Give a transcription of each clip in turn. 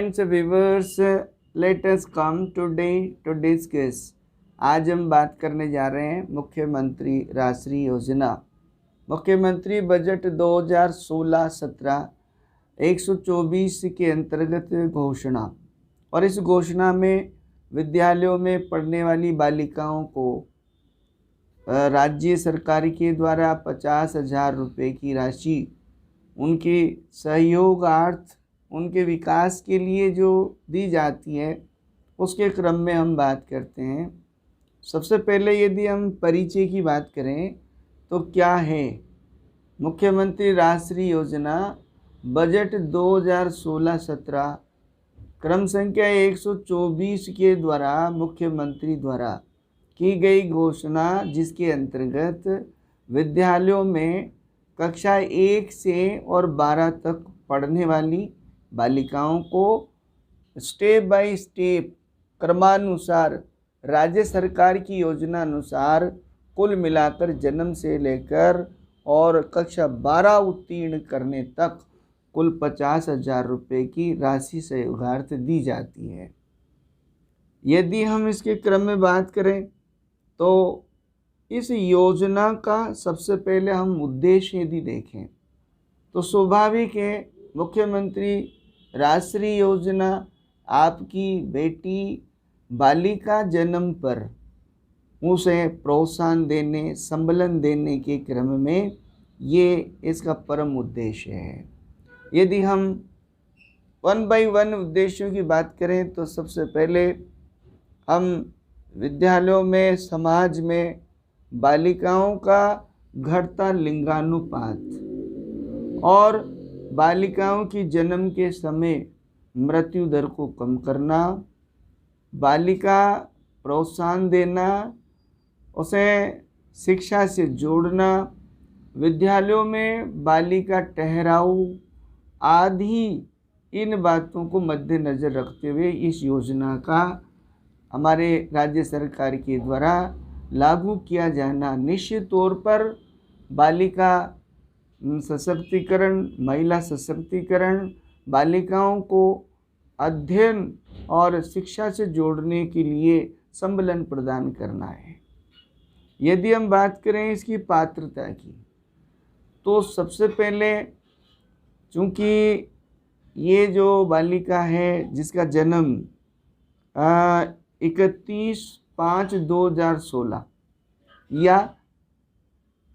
Friends viewers, let us come today to discuss. आज हम बात करने जा रहे हैं मुख्यमंत्री राष्ट्रीय योजना, मुख्यमंत्री बजट 2016-17 124 के अंतर्गत घोषणा। और इस घोषणा में विद्यालयों में पढ़ने वाली बालिकाओं को राज्य सरकार के द्वारा 50,000 रुपये की राशि उनके सहयोगार्थ, उनके विकास के लिए जो दी जाती है, उसके क्रम में हम बात करते हैं। सबसे पहले यदि हम परिचय की बात करें तो क्या है मुख्यमंत्री राष्ट्रीय योजना बजट 2016-17 क्रम संख्या 124 के द्वारा मुख्यमंत्री द्वारा की गई घोषणा, जिसके अंतर्गत विद्यालयों में कक्षा 1 से और 12 तक पढ़ने वाली बालिकाओं को स्टेप बाय स्टेप क्रमानुसार राज्य सरकार की योजना अनुसार कुल मिलाकर जन्म से लेकर और कक्षा 12 उत्तीर्ण करने तक कुल 50,000 रुपये की राशि सहयोगार्थ दी जाती है। यदि हम इसके क्रम में बात करें तो इस योजना का सबसे पहले हम उद्देश्य यदि देखें तो स्वाभाविक है, मुख्यमंत्री राष्ट्रीय योजना आपकी बेटी बालिका जन्म पर उसे प्रोत्साहन देने, संबलन देने के क्रम में ये इसका परम उद्देश्य है। यदि हम 1 बाय 1 उद्देश्यों की बात करें तो सबसे पहले हम विद्यालयों में, समाज में बालिकाओं का घटता लिंगानुपात और बालिकाओं की जन्म के समय मृत्यु दर को कम करना, बालिका प्रोत्साहन देना, उसे शिक्षा से जोड़ना, विद्यालयों में बालिका ठहराव आदि, इन बातों को मद्देनज़र रखते हुए इस योजना का हमारे राज्य सरकार के द्वारा लागू किया जाना निश्चित तौर पर बालिका सशक्तिकरण, महिला सशक्तिकरण, बालिकाओं को अध्ययन और शिक्षा से जोड़ने के लिए संबलन प्रदान करना है। यदि हम बात करें इसकी पात्रता की तो सबसे पहले, चूँकि ये जो बालिका है जिसका जन्म 31/5/2016 या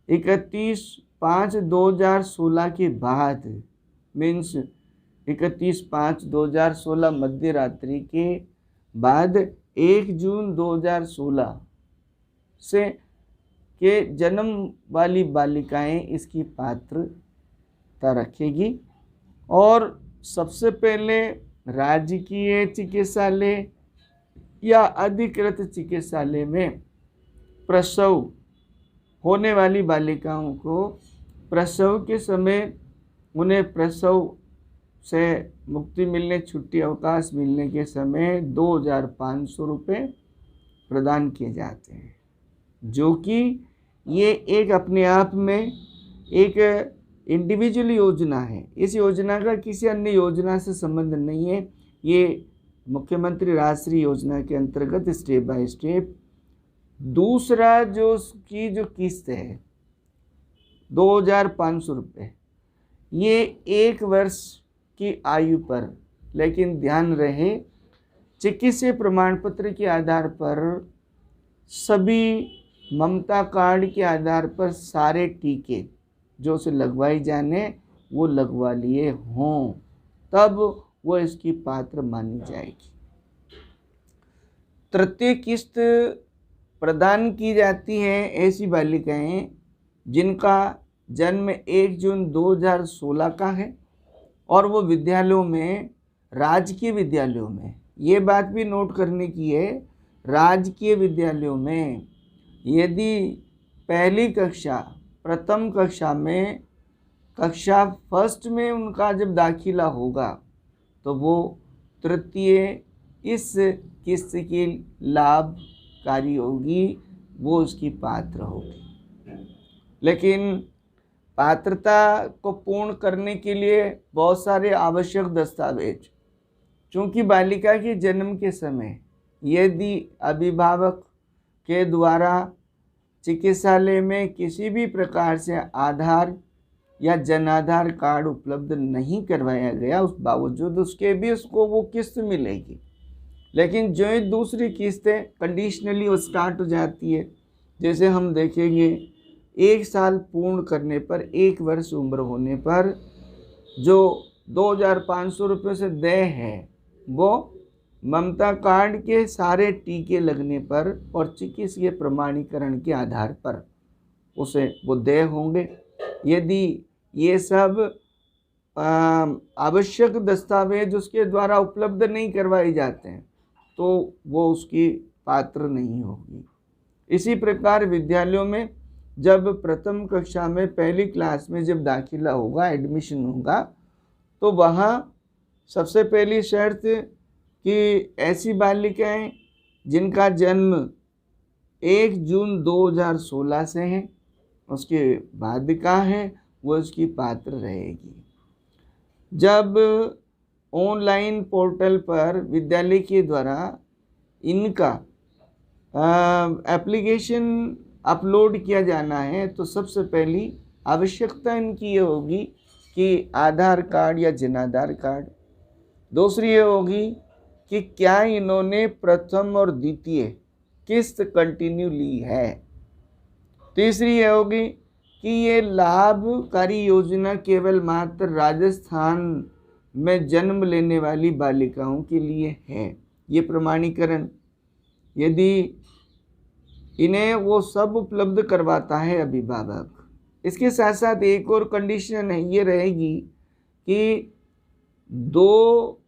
31/5/2016 के बाद, मीन्स 31/5/2016 मध्य रात्रि के बाद 1 जून 2016 से के जन्म वाली बालिकाएं इसकी पात्रता रखेगी। और सबसे पहले राजकीय चिकित्सालय या अधिकृत चिकित्सालय में प्रसव होने वाली बालिकाओं को प्रसव के समय उन्हें प्रसव से मुक्ति मिलने, छुट्टी अवकाश मिलने के समय 2,500 रुपये प्रदान किए जाते हैं, जो कि ये एक अपने आप में एक इंडिविजुअल योजना है। इस योजना का किसी अन्य योजना से संबंध नहीं है। ये मुख्यमंत्री राष्ट्रीय योजना के अंतर्गत स्टेप बाय स्टेप। दूसरा जो की जो किस्त है 2,500 रुपये, ये 1 वर्ष की आयु पर, लेकिन ध्यान रहे चिकित्सीय प्रमाण पत्र के आधार पर, सभी ममता कार्ड के आधार पर सारे टीके जो उसे लगवाई जाने वो लगवा लिए हों, तब वो इसकी पात्र मानी जाएगी। तृतीय किस्त प्रदान की जाती है ऐसी बालिकाएं जिनका जन्म 1 जून 2016 का है और वो विद्यालयों में, राजकीय विद्यालयों में, ये बात भी नोट करने की है, राजकीय विद्यालयों में यदि पहली कक्षा, प्रथम कक्षा में, कक्षा फर्स्ट में उनका जब दाखिला होगा तो वो तृतीय इस किस्त की लाभकारी होगी, वो उसकी पात्र होगी। लेकिन पात्रता को पूर्ण करने के लिए बहुत सारे आवश्यक दस्तावेज चूँकि बालिका के जन्म के समय यदि अभिभावक के द्वारा चिकित्सालय में किसी भी प्रकार से आधार या जनाधार कार्ड उपलब्ध नहीं करवाया गया, उस बावजूद उसके भी उसको वो किस्त मिलेगी। लेकिन जो ही दूसरी किस्तें कंडीशनली वो स्टार्ट हो जाती है, जैसे हम देखेंगे 1 साल पूर्ण करने पर, 1 वर्ष उम्र होने पर जो 2500 रुपये से देय है, वो ममता कार्ड के सारे टीके लगने पर और चिकित्सीय प्रमाणीकरण के आधार पर उसे वो देय होंगे। यदि ये सब आवश्यक दस्तावेज उसके द्वारा उपलब्ध नहीं करवाए जाते हैं तो वो उसकी पात्र नहीं होगी। इसी प्रकार विद्यालयों में जब प्रथम कक्षा में पहली क्लास में जब दाखिला होगा, एडमिशन होगा, तो वहाँ सबसे पहली शर्त कि ऐसी बालिकाएं जिनका जन्म 1 जून 2016 से है, उसके बाद का है, वो उसकी पात्र रहेगी। जब ऑनलाइन पोर्टल पर विद्यालय के द्वारा इनका एप्लीकेशन अपलोड किया जाना है, तो सबसे पहली आवश्यकता इनकी ये होगी कि आधार कार्ड या जनाधार कार्ड। दूसरी ये होगी कि क्या इन्होंने प्रथम और द्वितीय किस्त कंटिन्यू ली है। तीसरी ये होगी कि ये लाभकारी योजना केवल मात्र राजस्थान में जन्म लेने वाली बालिकाओं के लिए है, ये प्रमाणीकरण। यदि इन्हें वो सब उपलब्ध करवाता है अभिभावक, इसके साथ साथ एक और कंडीशन है, ये रहेगी कि 2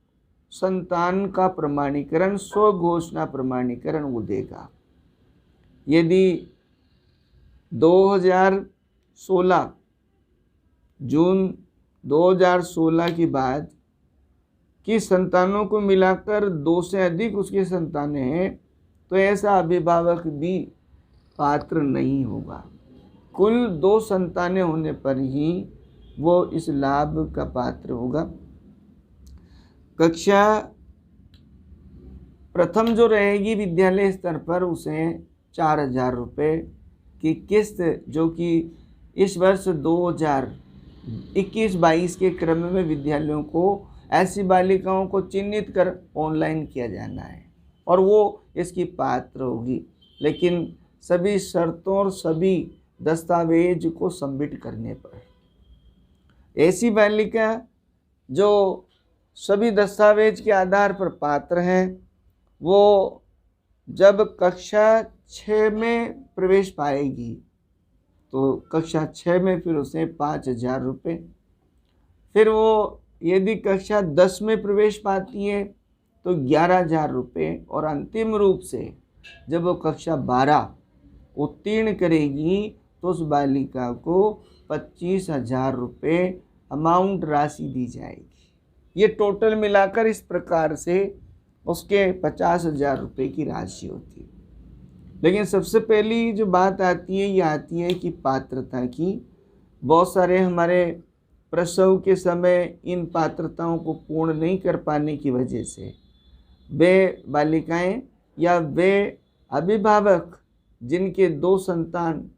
संतान का प्रमाणीकरण, स्वघोषणा प्रमाणीकरण वो देगा। यदि 2016 जून 2016 के बाद की संतानों को मिलाकर 2 से अधिक उसकी संतानें हैं, तो ऐसा अभिभावक भी पात्र नहीं होगा। कुल 2 संतानें होने पर ही वो इस लाभ का पात्र होगा। कक्षा प्रथम जो रहेगी विद्यालय स्तर पर, उसे 4000 रुपये की किस्त, जो कि इस वर्ष 2021-22 के क्रम में विद्यालयों को ऐसी बालिकाओं को चिन्हित कर ऑनलाइन किया जाना है और वो इसकी पात्र होगी, लेकिन सभी शर्तों और सभी दस्तावेज को सबमिट करने पर। ऐसी बालिका जो सभी दस्तावेज के आधार पर पात्र हैं, वो जब कक्षा 6 में प्रवेश पाएगी तो कक्षा 6 में फिर उसे 5000 रुपये। फिर वो यदि कक्षा 10 में प्रवेश पाती है तो 11000 रुपये, और अंतिम रूप से जब वो कक्षा 12 उत्तीर्ण करेगी तो उस बालिका को 25,000 रुपये अमाउंट राशि दी जाएगी। ये टोटल मिलाकर इस प्रकार से उसके 50,000 रुपये की राशि होती है। लेकिन सबसे पहली जो बात आती है, ये आती है कि पात्रता की। बहुत सारे हमारे प्रसव के समय इन पात्रताओं को पूर्ण नहीं कर पाने की वजह से वे बालिकाएं या वे अभिभावक जिनके 2 संतान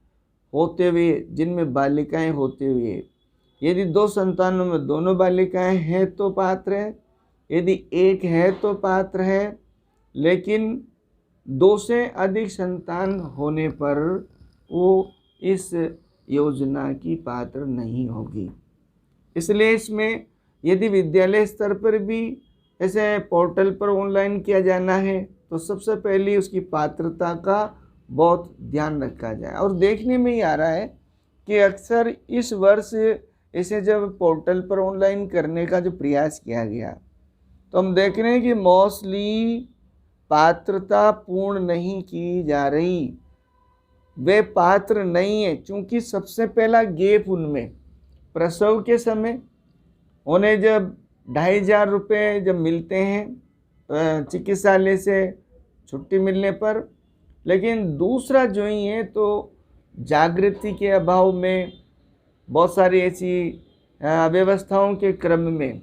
होते हुए, जिनमें बालिकाएं होते हुए, यदि 2 संतानों में दोनों बालिकाएं हैं तो पात्र है, यदि एक है तो पात्र है, लेकिन 2 से अधिक संतान होने पर वो इस योजना की पात्र नहीं होगी। इसलिए इसमें यदि विद्यालय स्तर पर भी ऐसे पोर्टल पर ऑनलाइन किया जाना है तो सबसे पहले उसकी पात्रता का बहुत ध्यान रखा जाए। और देखने में ही आ रहा है कि अक्सर इस वर्ष इसे जब पोर्टल पर ऑनलाइन करने का जो प्रयास किया गया तो हम देख रहे हैं कि मोस्टली पात्रता पूर्ण नहीं की जा रही। वे पात्र नहीं है, क्योंकि सबसे पहला गैप उनमें प्रसव के समय उन्हें जब 2500 रुपये जब मिलते हैं चिकित्सालय से छुट्टी मिलने पर, लेकिन दूसरा जो ही है तो जागृति के अभाव में बहुत सारी ऐसी व्यवस्थाओं के क्रम में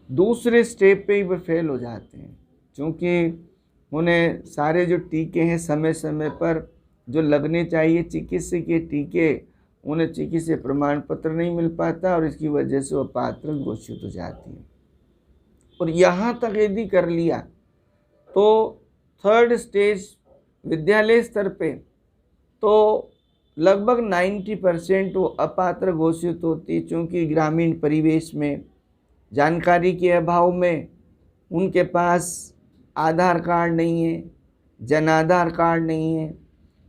दूसरे स्टेप पे ही वो फेल हो जाते हैं, क्योंकि उन्हें सारे जो टीके हैं समय समय पर जो लगने चाहिए चिकित्सकीय टीके, उन्हें चिकित्सीय प्रमाण पत्र नहीं मिल पाता और इसकी वजह से वो अपात्र घोषित हो जाती है। और यहाँ तक यदि कर लिया तो थर्ड स्टेज विद्यालय स्तर पे तो लगभग 90% वो अपात्र घोषित होती, क्योंकि ग्रामीण परिवेश में जानकारी के अभाव में उनके पास आधार कार्ड नहीं है, जन आधार कार्ड नहीं है।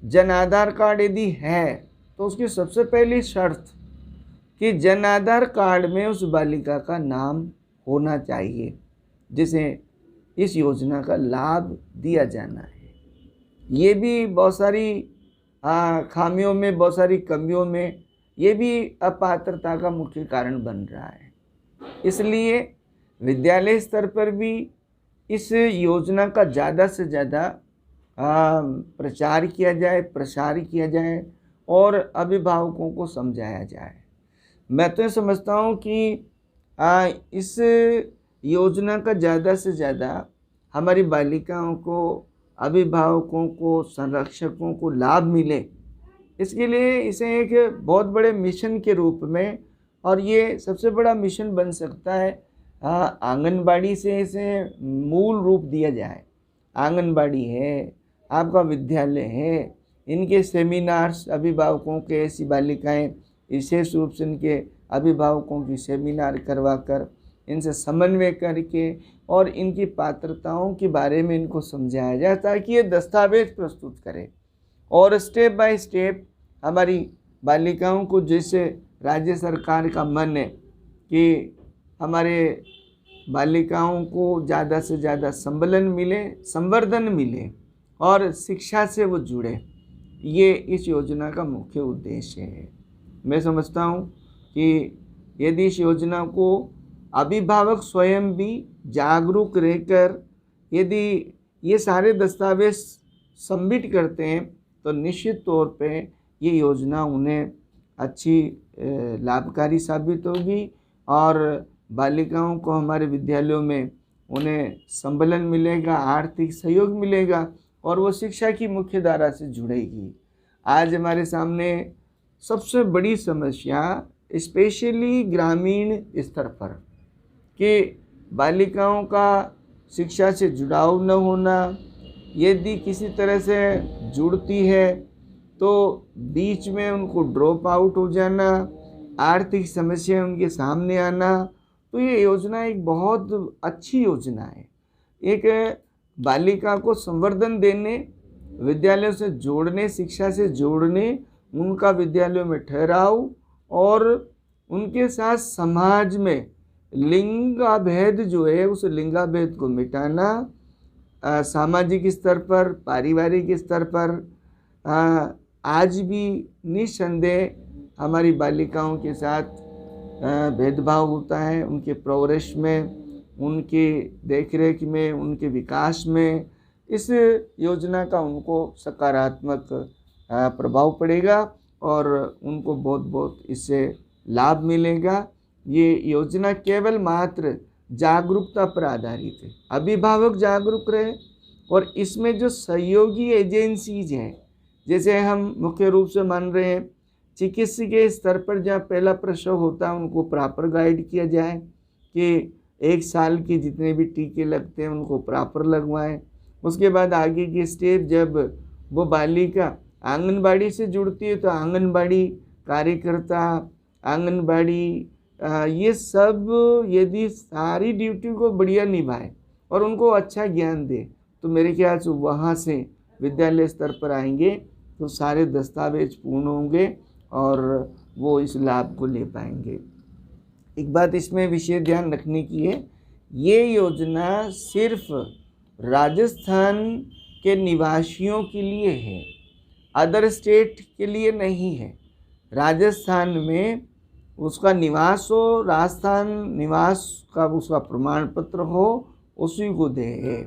जन आधार कार्ड यदि है तो उसकी सबसे पहली शर्त कि जन आधार कार्ड में उस बालिका का नाम होना चाहिए जिसे इस योजना का लाभ दिया जाना है। ये भी बहुत सारी खामियों में, बहुत सारी कमियों में ये भी अपात्रता का मुख्य कारण बन रहा है। इसलिए विद्यालय स्तर पर भी इस योजना का ज़्यादा से ज़्यादा प्रचार किया जाए, प्रसार किया जाए और अभिभावकों को समझाया जाए। मैं तो ये समझता हूँ कि इस योजना का ज़्यादा से ज़्यादा हमारी बालिकाओं को, अभिभावकों को, संरक्षकों को लाभ मिले, इसके लिए इसे एक बहुत बड़े मिशन के रूप में, और ये सबसे बड़ा मिशन बन सकता है आंगनबाड़ी से इसे मूल रूप दिया जाए। आंगनबाड़ी है, आपका विद्यालय है, इनके सेमिनार्स अभिभावकों के, ऐसी बालिकाएं विशेष रूप से इनके अभिभावकों की सेमिनार करवाकर इनसे समन्वय करके और इनकी पात्रताओं के बारे में इनको समझाया जाए, ताकि ये दस्तावेज प्रस्तुत करें और स्टेप बाय स्टेप हमारी बालिकाओं को, जैसे राज्य सरकार का मन है कि हमारे बालिकाओं को ज़्यादा से ज़्यादा संबलन मिले, संवर्धन मिले और शिक्षा से वो जुड़े, ये इस योजना का मुख्य उद्देश्य है। मैं समझता हूँ कि यदि इस योजना को अभिभावक स्वयं भी जागरूक रहकर यदि ये सारे दस्तावेज सबमिट करते हैं तो निश्चित तौर पे ये योजना उन्हें अच्छी लाभकारी साबित होगी और बालिकाओं को हमारे विद्यालयों में उन्हें संबलन मिलेगा, आर्थिक सहयोग मिलेगा और वो शिक्षा की मुख्य धारा से जुड़ेगी। आज हमारे सामने सबसे बड़ी समस्या स्पेशली ग्रामीण स्तर पर कि बालिकाओं का शिक्षा से जुड़ाव न होना, यदि किसी तरह से जुड़ती है तो बीच में उनको ड्रॉप आउट हो जाना, आर्थिक समस्या उनके सामने आना। तो ये योजना एक बहुत अच्छी योजना है, एक बालिका को संवर्धन देने, विद्यालयों से जोड़ने, शिक्षा से जोड़ने, उनका विद्यालयों में ठहराव और उनके साथ समाज में लिंगाभेद जो है उस लिंगाभेद को मिटाना, सामाजिक स्तर पर, पारिवारिक स्तर पर आज भी निस्संदेह हमारी बालिकाओं के साथ भेदभाव होता है, उनके प्रवरिश में, उनके देखरेख में, उनके विकास में। इस योजना का उनको सकारात्मक प्रभाव पड़ेगा और उनको बहुत बहुत इससे लाभ मिलेगा। ये योजना केवल मात्र जागरूकता पर आधारित है, अभिभावक जागरूक रहे और इसमें जो सहयोगी एजेंसीज हैं, जैसे हम मुख्य रूप से मान रहे हैं चिकित्सकीय स्तर पर जहाँ पहला प्रसव होता है उनको प्रॉपर गाइड किया जाए कि 1 साल के जितने भी टीके लगते हैं उनको प्रॉपर लगवाएं। उसके बाद आगे की स्टेप, जब वो बालिका आंगनबाड़ी से जुड़ती है तो आंगनबाड़ी कार्यकर्ता, आंगनबाड़ी ये सब यदि सारी ड्यूटी को बढ़िया निभाए और उनको अच्छा ज्ञान दे तो मेरे ख्याल से वहाँ से विद्यालय स्तर पर आएंगे तो सारे दस्तावेज पूर्ण होंगे और वो इस लाभ को ले पाएंगे। एक बात इसमें विशेष ध्यान रखने की है, ये योजना सिर्फ राजस्थान के निवासियों के लिए है, अदर स्टेट के लिए नहीं है। राजस्थान में उसका निवास हो, राजस्थान निवास का उसका प्रमाण पत्र हो, उसी को दे।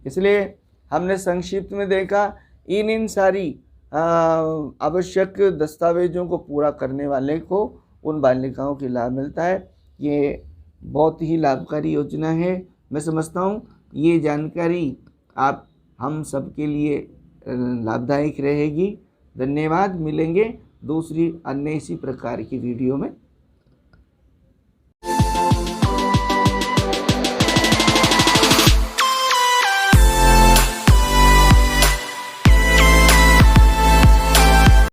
इसलिए हमने संक्षिप्त में देखा इन सारी आवश्यक दस्तावेजों को पूरा करने वाले को उन बालिकाओं के लाभ मिलता है। ये बहुत ही लाभकारी योजना है। मैं समझता हूँ ये जानकारी आप हम सबके लिए लाभदायक रहेगी। धन्यवाद। मिलेंगे दूसरी अन्य इसी प्रकार की वीडियो में।